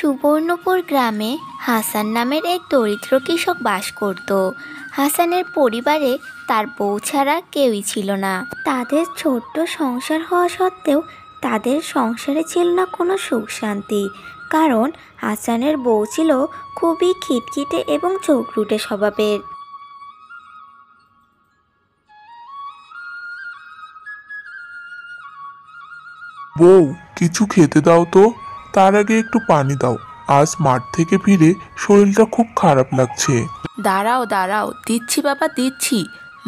সুবর্ণপুর গ্রামে হাসান নামের এক দরিদ্র কৃষক বাস করত। হাসানের পরিবারে তার বউ ছাড়া কেউই ছিল না। তাদের ছোট্ট সংসার হওয়া সত্ত্বেও তাদের সংসারে ছিল না কোনো সুখ শান্তি, কারণ হাসানের বউ ছিল খুবই খিটখিটে এবং চোখরুটে স্বভাবের। বউ, কিছু খেতে দাও তো। তার আগে একটু পানি দাও। আজ মাঠ থেকে ফিরে শরীরটা খুব খারাপ লাগছে। দাঁড়াও দাঁড়াও, দিচ্ছি বাবা দিচ্ছি।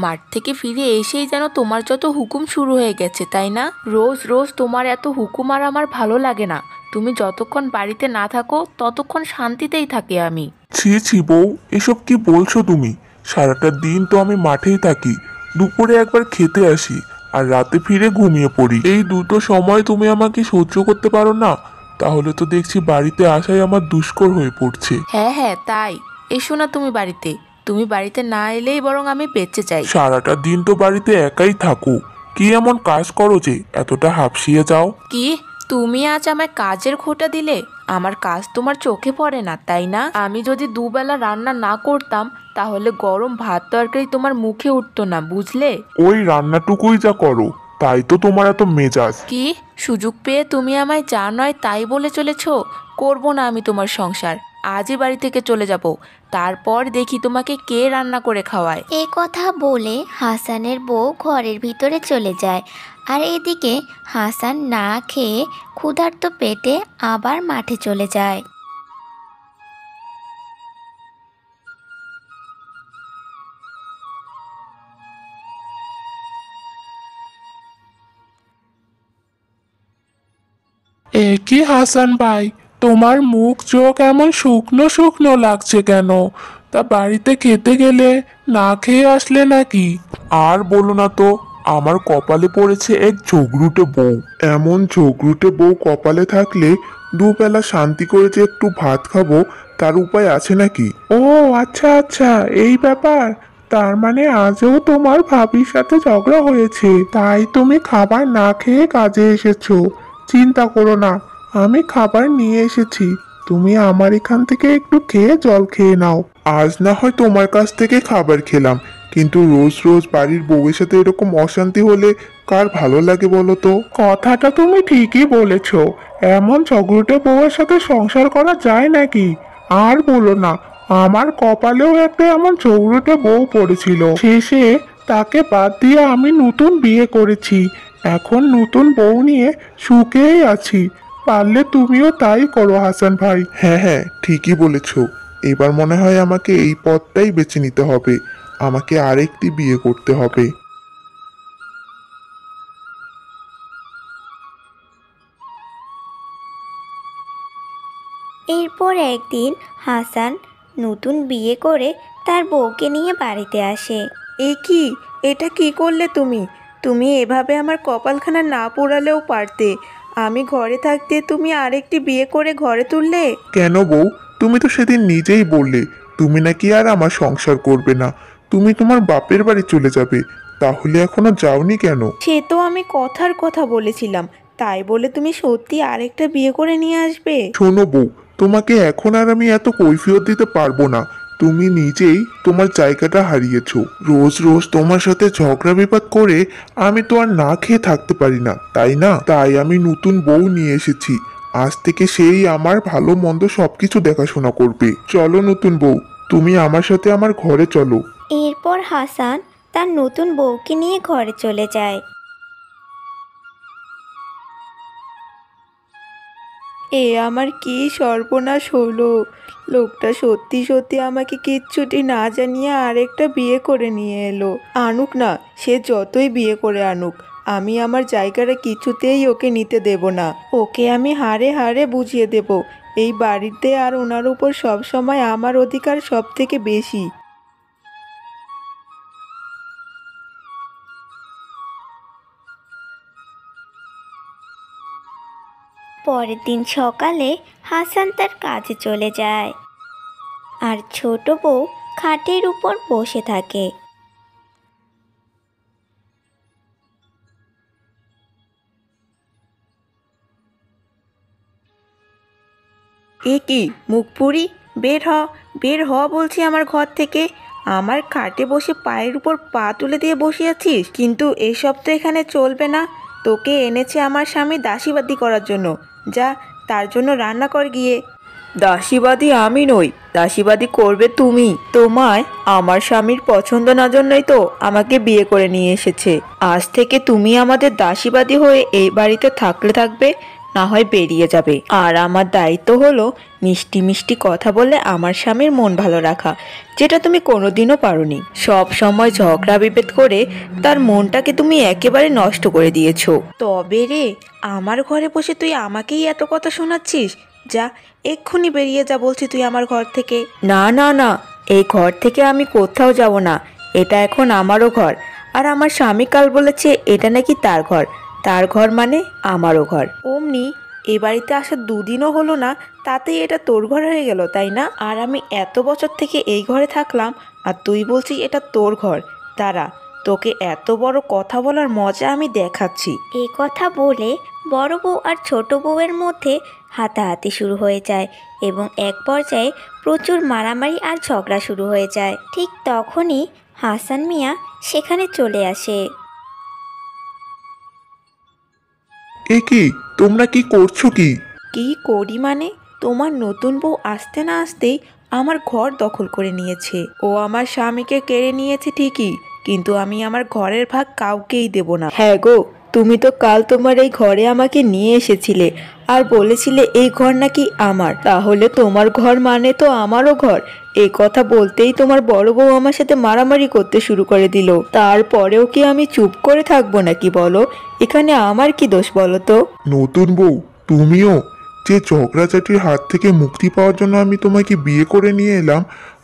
মাঠ থেকে ফিরে এসেই যেন তোমার যত হুকুম শুরু হয়ে গেছে, তাই না? রোজ রোজ তোমার এত হুকুম আর আমার ভালো লাগে না। তুমি যতক্ষণ বাড়িতে না থাকো ততক্ষণ শান্তিতেই থাকি আমি। ছি ছি বউ, এসব কি বলছো তুমি? সারাটা দিন তো আমি মাঠেই থাকি, দুপুরে একবার খেতে আসি আর রাতে ফিরে ঘুমিয়ে পড়ি। এই দুটো সময় তুমি আমাকে সহ্য করতে পারো না? তাহলে তো দেখছি বাড়িতে আসাই আমার দুষ্কর হয়ে পড়ছে। হ্যাঁ হ্যাঁ তাই। এসো না তুমি বাড়িতে। তুমি বাড়িতে না এলেই বরং আমি বেঁচে যাই। সারাটা দিন তো বাড়িতে একাই থাকো, কি এমন কাজ করো যে এতটা হাঁপসিয়ে যাও? কি? তুমি আজ আমায় কাজের খোঁটা দিলে? আমার কাজ তোমার চোখে পড়ে না, তাই না? আমি যদি দুবেলা রান্না না করতাম তাহলে গরম ভাত তরকারি তোমার মুখে উঠতো না, বুঝলে? ওই রান্নাটুকুই যা করো, তাই তো তোমার এত মেজাজ। কি? সুযোগ পেয়ে তুমি আমায় যা নয় তাই বলে চলেছ? করব না আমি তোমার সংসার। আজই বাড়ি থেকে চলে যাব। তারপর দেখি তোমাকে কে রান্না করে খাওয়ায়। এ কথা বলে হাসানের বউ ঘরের ভিতরে চলে যায়। আর এদিকে হাসান না খেয়ে ক্ষুধার্ত পেটে আবার মাঠে চলে যায়। এ কি হাসান ভাই, তোমার মুখ চোখ এমন শুকনো শুকনো লাগছে কেন? তা বাড়িতে খেতে গেলে না খেয়ে আসলে নাকি? আর বলো না তো, আমার কপালে পড়েছে এক ঝগড়ুটে বউ। এমন ঝগড়ুটে বউ কপালে থাকলে দুবেলা শান্তি করে যে একটু ভাত খাবো, তার উপায় আছে নাকি? ও আচ্ছা আচ্ছা, এই ব্যাপার। তার মানে আজও তোমার ভাবির সাথে ঝগড়া হয়েছে, তাই তুমি খাবার না খেয়ে কাজে এসেছো। চিন্তা করো না, আমি খাবার নিয়ে এসেছি। তুমি আমার এখান থেকে একটু খেয়ে জল খেয়ে নাও। আজ না হয় তোমার কাছ থেকে খাবার খেলাম, কিন্তু রোজ রোজ বাড়ির বউয়ের সাথে এরকম অশান্তি হলে কার ভালো লাগে বলো তো? কথাটা তুমি ঠিকই বলেছো। এমন ঝগড়ুটে বউয়ের সাথে সংসার করা যায় নাকি? আর বলো না, আমার কপালেও একটা এমন ঝগড়ুটে বউ পড়েছিল। শেষে তাকে বাদ দিয়ে আমি নতুন বিয়ে করেছি। এখন নতুন বউ নিয়ে সুখেই আছি। পারলে তুমিও তাই করো হাসান ভাই। হ্যাঁ হ্যাঁ, ঠিকই বলেছো। এবার মনে হয় আমাকে এই পথটাই বেছে নিতে হবে। আমাকে আরেকটি বিয়ে করতে হবে। এরপর একদিন হাসান নতুন বিয়ে করে তার বউকে নিয়ে বাড়িতে আসে। এ কি? এটা কি করলে তুমি? তুমি এভাবে আমার কপালখানা না পোড়ালেও পারতে। আমি ঘরে থাকতে তুমি আরেকটি বিয়ে করে ঘরে তুললে। কেন বউ, তুমি তো সেদিন নিজেই বললে তুমি নাকি আর আমার সংসার করবে না, তুমি তোমার বাপের বাড়ি চলে যাবে। তাহলে এখনো যাওনি কেন? সে তো আমি কথার কথা বলেছিলাম, তাই বলে তুমি সত্যি আরেকটা বিয়ে করে নিয়ে আসবে? শোনো বউ, তোমাকে এখন আর আমি এত কৈফিয়ত দিতে পারবো না। তুমি নিজেই তোমার জায়গাটা হারিয়েছো। রোজ রোজ তোমার সাথে ঝগড়া বিবাদ করে আমি তো আর না খেয়ে থাকতে পারি না, তাই না? তাই আমি নতুন বউ নিয়ে এসেছি। আজ থেকে সেই আমার ভালো মন্দ সবকিছু দেখাশোনা করবে। চলো নতুন বউ, তুমি আমার সাথে আমার ঘরে চলো। এরপর হাসান তার নতুন বউকে নিয়ে ঘরে চলে যায়। এ আমার কি সর্বনাশ হলো! লোকটা সত্যি সত্যি আমাকে কিচ্ছুটি না জানিয়ে আরেকটা বিয়ে করে নিয়ে এলো। আনুক না, সে যতই বিয়ে করে আনুক, আমি আমার জায়গাটা কিছুতেই ওকে নিতে দেব না। ওকে আমি হাড়ে হাড়ে বুঝিয়ে দেব এই বাড়িতে আর ওনার উপর সবসময় আমার অধিকার সব থেকে বেশি। পরের দিন সকালে হাসান তার কাজে চলে যায় আর ছোট বউ খাটের উপর বসে থাকে। এ কি মুখপুরি, বের হ, বের হ বলছি আমার ঘর থেকে। আমার খাটে বসে পায়ের উপর পা তুলে দিয়ে বসে আছিস, কিন্তু এসব তো এখানে চলবে না। তোকে এনেছে আমার স্বামী দাসীবাদী করার জন্য, যা তার জন্য রান্না কর গিয়ে। দাসীবাদী আমি নই, দাসীবাদী করবে তুমি। তোমায় আমার স্বামীর পছন্দ না জন্যই তো আমাকে বিয়ে করে নিয়ে এসেছে। আজ থেকে তুমি আমাদের দাসীবাদী হয়ে এই বাড়িতে থাকলে থাকবে, না হয় বেরিয়ে যাবে। আর আমার দায়িত্ব হলো মিষ্টি মিষ্টি কথা বলে আমার স্বামীর মন ভালো রাখা, যেটা তুমি কোনোদিনও পারোনি। সব সময় ঝগড়া বিভেদ করে তার মনটাকে তুমি একেবারে নষ্ট করে দিয়েছো। তবে রে, আমার ঘরে বসে তুই আমাকেই এত কথা শোনাচ্ছিস? যা, এক্ষুনি বেরিয়ে যা বলছি তুই আমার ঘর থেকে। না না না, এই ঘর থেকে আমি কোথাও যাব না। এটা এখন আমারও ঘর। আর আমার স্বামী কাল বলেছে এটা নাকি তার ঘর। তার ঘর মানে আমারও ঘর। অমনি এ বাড়িতে আসা দুদিনও হলো না, তাতেই এটা তোর ঘর হয়ে গেল, তাই না? আর আমি এত বছর থেকে এই ঘরে থাকলাম, আর তুই বলছিস এটা তোর ঘর। দাঁড়া, তোকে এত বড় কথা বলার মজা আমি দেখাচ্ছি। এই কথা বলে বড় বউ আর ছোট বউয়ের মধ্যে হাতাহাতি শুরু হয়ে যায় এবং এক পর্যায়ে প্রচুর মারামারি আর ঝগড়া শুরু হয়ে যায়। ঠিক তখনই হাসান মিয়া সেখানে চলে আসে। এ কি, তোমরা কি করছো কি? কি করি মানে? তোমার নতুন বউ আসতে না আসতেই আমার ঘর দখল করে নিয়েছে। ও আমার স্বামীকে কেড়ে নিয়েছে ঠিকই, কিন্তু আমি আমার ঘরের ভাগ কাউকেই দেব না। হ্যাঁ গো, তুমি তো কাল তোমার এই ঘরে আমাকে নিয়ে এসেছিলে আর বলেছিলে এই ঘর নাকি আমার। তাহলে তোমার ঘর মানে তো আমারও ঘর। এই কথা বলতেই তোমার বড় বউ আমার সাথে মারামারি করতে শুরু করে দিল। তারপরেও কি আমি চুপ করে থাকবো নাকি বলো? এখানে আমার কি দোষ বলো তো? নতুন বউ, তুমিও? যে ঝগড়াঝাটির হাত থেকে মুক্তি পাওয়ার জন্য আমি তোমাকে বিয়ে করে নিয়ে এলাম,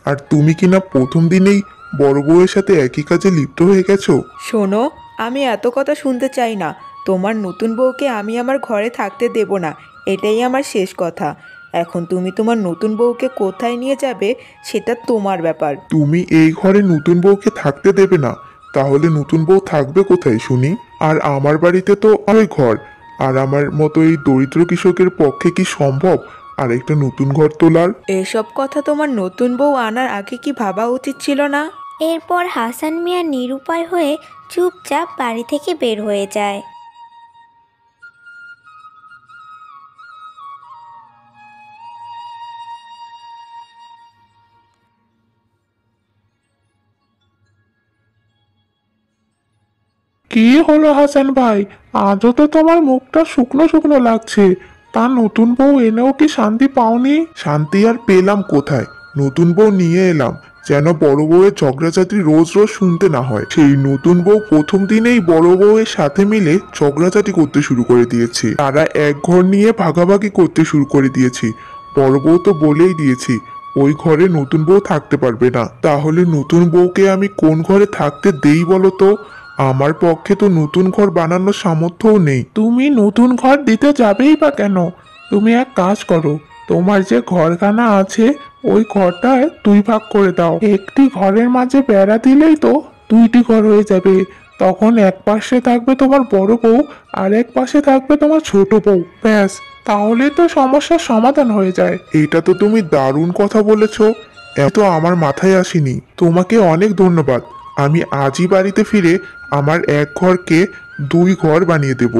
আর তুমি কিনা প্রথম দিনেই বড় বউয়ের সাথে একই কাজে লিপ্ত হয়ে গেছো। শোনো, আমি এত কথা শুনতে চাই না। তোমার নতুন বউকে আমি আমার ঘরে থাকতে দেব না, এটাই আমার শেষ কথা। এখন তুমি তোমার নতুন বউকে কোথায় নিয়ে যাবে সেটা তোমার ব্যাপার। তুমি এই ঘরে নতুন বউকে থাকতে দেবে না, তাহলে নতুন বউ থাকবে কোথায় শুনি? আর আমার বাড়িতে তো ওই ঘর, আর আমার মতো এই দরিদ্র কৃষকের পক্ষে কি সম্ভব আর একটা নতুন ঘর তোলার? এসব কথা তোমার নতুন বউ আনার আগে কি ভাবা উচিত ছিল না? এরপর হাসান মিয়া নিরুপায় হয়ে চুপচাপ বাড়ি থেকে বের হয়ে যায়। কি হলো হাসান ভাই, আজও তো তোমার মুখটা শুকনো শুকনো লাগছে। তা নতুন বউ এনেও কি শান্তি পাওনি? শান্তি আর পেলাম কোথায়? নতুন বউ নিয়ে এলাম যেন বড় বউয়ের ঝগড়াঝাটি রোজ রোজ শুনতে না হয়। সেই নতুন বউ প্রথম দিনেই বড় বউয়ের সাথে মিলে ঝগড়াঝাটি করতে শুরু করে দিয়েছে। তারা এক ঘর নিয়ে ভাগাভাগি করতে শুরু করে দিয়েছে। বড় বউ তো বলেই দিয়েছি ওই ঘরে নতুন বউ থাকতে পারবে না। তাহলে নতুন বউকে আমি কোন ঘরে থাকতে দেই বলো তো? আমার পক্ষে তো নতুন ঘর বানানোর সামর্থ্যও নেই। তুমি নতুন ঘর দিতে যাবেই বা কেন? তুমি এক কাজ করো, তোমার যে ঘরখানা আছে ওই ঘরটায় 2 ভাগ করে দাও। একটি ঘরের মাঝে বেড়া দিলেই তো 2টি ঘর হয়ে যাবে। তখন এক পাশে থাকবে তোমার বড় বউ আর এক পাশে থাকবে তোমার ছোট বউ। ব্যাস, তাহলে তো সমস্যার সমাধান হয়ে যায়। এটা তো তুমি দারুণ কথা বলেছো, এত আমার মাথায় আসেনি। তোমাকে অনেক ধন্যবাদ। আমি আজই বাড়িতে ফিরে আমার এক ঘরকে 2 ঘর বানিয়ে দেব।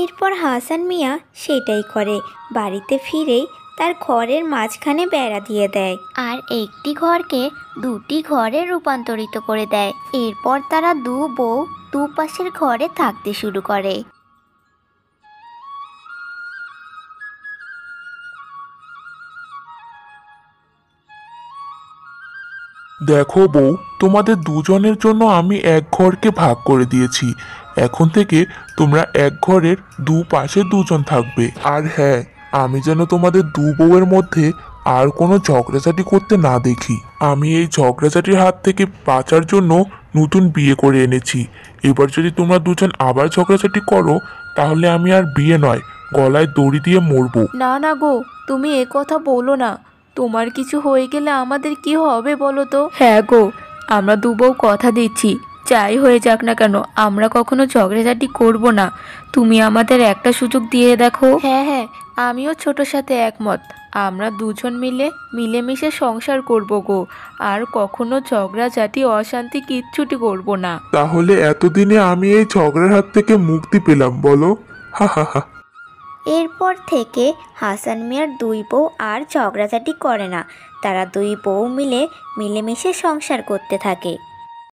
এরপর হাসান মিয়া সেটাই করে। বাড়িতে ফিরেই তার ঘরের মাঝখানে বেড়া দিয়ে দেয় আর একটি ঘরকে 2টি ঘরে রূপান্তরিত করে দেয়। এরপর তারা দু বউ দুপাশের ঘরে থাকতে শুরু করে। দেখো বউ, তোমাদের দুজনের জন্য আমি এক ঘরকে ভাগ করে দিয়েছি। এখন থেকে তোমরা এক ঘরের দুপাশে দুজন থাকবে। আর হ্যাঁ, আমি যেন তোমাদের দু বউয়ের মধ্যে আর কোনো ঝগড়াঝাটি করতে না দেখি। আমি এই ঝগড়াঝাটির হাত থেকে বাঁচার জন্য নতুন বিয়ে করে এনেছি। এবার যদি তোমরা দুজন আবার ঝগড়াঝাটি করো, তাহলে আমি আর বিয়ে নয়, গলায় দড়ি দিয়ে মরবো। না না গো, তুমি এ কথা বলো না। তোমার কিছু হয়ে গেলে আমাদের কি হবে বলো তো? হ্যাঁ গো, আমরা দু বউ কথা দিচ্ছি, যাই হয়ে যাক না কেন আমরা কখনো ঝগড়াঝাটি করব না। তুমি আমাদের একটা সুযোগ দিয়ে দেখো। হ্যাঁ হ্যাঁ, আমিও ছোটোর সাথে একমত। আমরা দুজন মিলে মিলেমিশে সংসার করব গো, আর কখনো ঝগড়াঝাটি অশান্তি কিচ্ছুটি করব না। তাহলে এতদিনে আমি এই ঝগড়ার হাত থেকে মুক্তি পেলাম বলো? হা হা হা। এরপর থেকে হাসান মিয়ার দুই বউ আর ঝগড়াঝাটি করে না। তারা দুই বউ মিলে মিলেমিশে সংসার করতে থাকে।